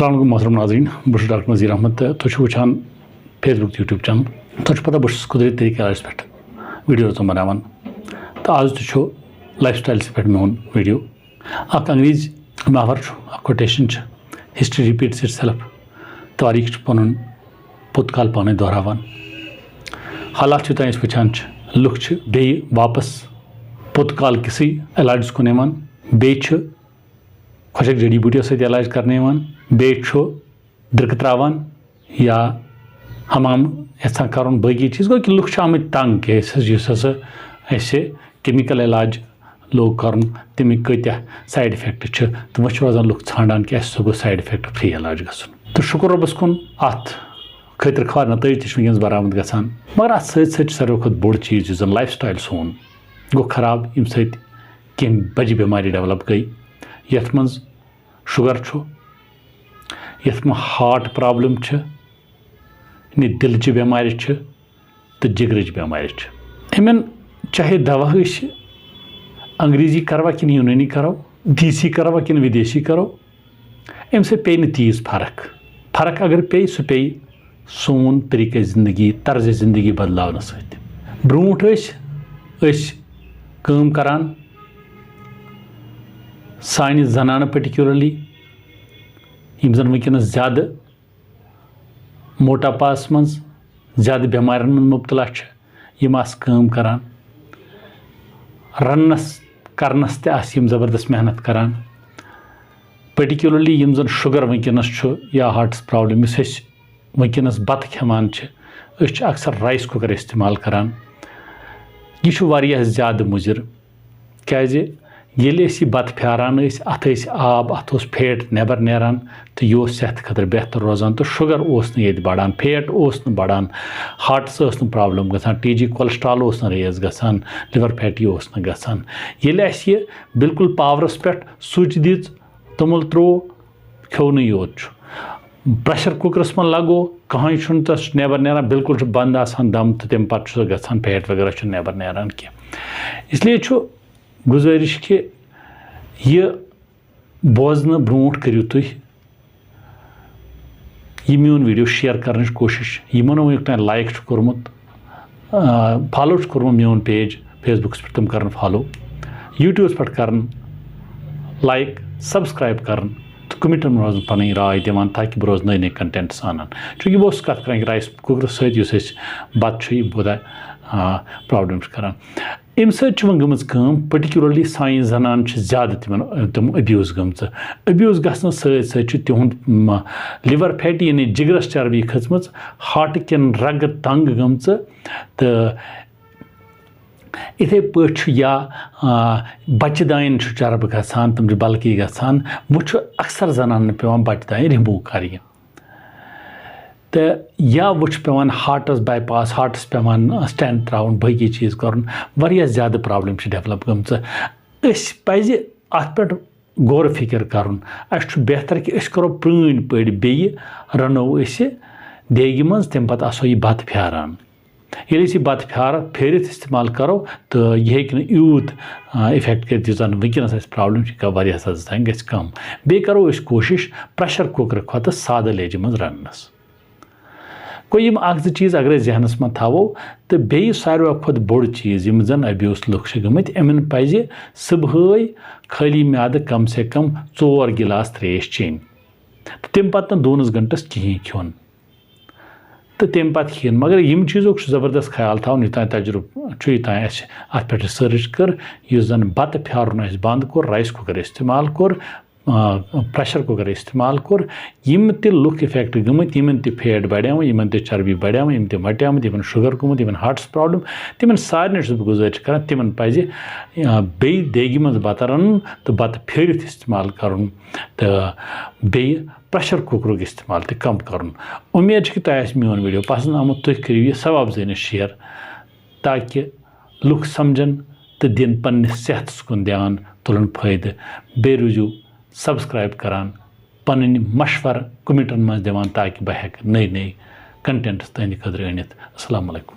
अस्सलाम वालेकुम मोहतरम नाज़रीन बस डॉक्टर नज़ीर अहमद तुम वुचान फेसबुक यूट्यूब चैनल तुम पता बस कुदरती तरीके इलाज पे वीडियो बनावान तो आज तो लाइफ स्टाइल पे मोन वीडियो अंग्रेज महवर quotation history repeats itself तारीख पन पुतकाल पाने दोहरावान हालात तान वुचान लुक बे वापस पुतकाल किसी इलाज कुन बे खुशक जड़ी बूटियों सत इलाज करने बे दृक त्रावान या हमाम यहां कर बाकी चीज़ गो कि लुक आम तंग कि केमिकल इलाज लोग कर तमिक कत्या साइड इफेक्ट तो वह रोजान लुक ान कि सह गो साइड इफेक्ट फ्री इलाज गन तो शुक्र रबस कुन अत खतर खर नतज तस बरामद गसान मगर अत सारे खुद बोड़ चीज़ जन लाइफ स्टाइल सोन गो खराब यम सम बज बेमारी डेवलप गई यथ मं शुगर यथ में हार्ट प्रॉब्लम दिल बेमारी तो जिगर बेमारी इन चाहे दवा अंग्रेजी करवा कि यूनानी करो देसी करवा कि विदेशी करो अम से पे तीज फर्क अगर पे सह पे सोन तरीक़े ज़िंदगी तर्ज ज़िंदगी बदलाव सत ब्रोट काम करान सानि जनान पर्टिकुलरली यम जन वनकस ज़्यादा मोटापास मं ज़्यादा बेमार में मुबतला यम काम करान रन्नस करनस तम ज़बरदस्त मेहनत करान पर्टिकुलरली यम जन शुगर वनकस या हार्टस प्रॉब्लम वनकस बत खेवान अक्सर राइस कुकर इस्तेमाल करान यह वारियाह ज़्यादा मुजिर क्या बत फ्यारान अत आब अत फेट नबर नेरान तो यह सेहत खतर बेहतर रोजान तो शुगर ये बढ़ान फेट बढ़ान हार्टस प्रॉब्लम गसान TG कोलेस्ट्रॉल रेज गसान लिवर फैटी गसान ये बिल्कुल पावरस पे स्विच दिज तमुल त्रो खो योत प्रेशर कुकरस मन लगो कहीं तस नबर नेरान बिल्कुल बंद आसान दम तो तम पे गसान फैट वगैरह नबर नेरान कह इसलिए गुजारिश कि यह बोजन ब्रोट करियो तुम यह मोन वीडियो शेयर कर कोशिश यमो वुक तान लाइक कोर्मुत फॉलो कोर्मुत मोन पेज फेसबुक पे तम कर फॉलो यूट्यूब पे कर लाइक सब्सक्राइब कर तो कमेंटन में रोज पन राय दिवान ताकि बह रोज नए नए कंटेंट आनान चूँकि बह कत कर राइस कुकर सत बत बुदा प्रॉब्लम करान अम सम पर्टिकुलरली साइन जनान ज़्यादा तम अब्यूज़ अब्यूज़ गसन सत तिहुंद लिवर फैटी यानी जिगरस चर्बी खचम हार्ट कन रग तंग गम तो इथे पे या बच्चे दान चर्ब गसान तम बल्कि गसान वह अक्सर जनान पे बच्चे दान रिमूव कर तो या वो पेवान हार्टस बाईपास हार्टस पेवान स्टेंट त्राउन बाकी चीज़ कर ज़्यादा प्रॉब्लम डेवलप गम पज अत पे गौर फिक्र कर बेहतर कि करो प्रण पे बे रनो देगी मं तम पे आसो यह बत फ्यारान ये बत फेरित इस्तेमाल करो तो यह यूत इफेक्ट कर यून वनकस प्रॉब्लम वारिया हद तान ग कम बे करो कोशिश प्रेशर कुकर खुद सादा लेज मं रन्नस कोई यम चीज़ अगर जहनस में थवो तो बे सारे खुद बोड़ चीज़ यम जन अब्यूस लुक गमत अमन पज सुबह खाली म्याद कम से कम 4 गिलास त्रेश चेन तो तम पे 2 घंटस कहें खोन तो तम पे खेन मगर यम चीज़ों ज़बरदस्त ख्याल थवन युतान तजुर्बे युतान अत पे सर्च कर जन बत फ्यारन बंद कोर राइस कुकर इस्तेमाल कोर प्रेशर कुकर इस्तेमाल कोर यम ते लुक इफेक्ट गमत यमन ते फैट बढ़ाव यमन ते चर्बी बढ़ाव यम ते मट्यामत यमन शुगर गोमुत यमन हार्टस प्रॉब्लम तिमन सारे बह गुजारिश कर तिमन पज बे देगी मं बत रन तो बत फेरित इस्तेमाल कर तो बे प्रेशर कुकर इस्तेमाल ते कम कर उम्मीद कि तुम मोन वीडियो पसंद आमुत तुम करो यह सब अफजाइन शेयर ताकि लुक समझन तो दिन पन्ने सेहत कुन ध्यान तुलन फायदे बे रूजू सब्सक्राइब करान पन मशवर कमेंटन मं दिवान ताकि बह हेक नए नए कंटेंट्स तुंद खतर अनित अस्सलाम वालेकुम।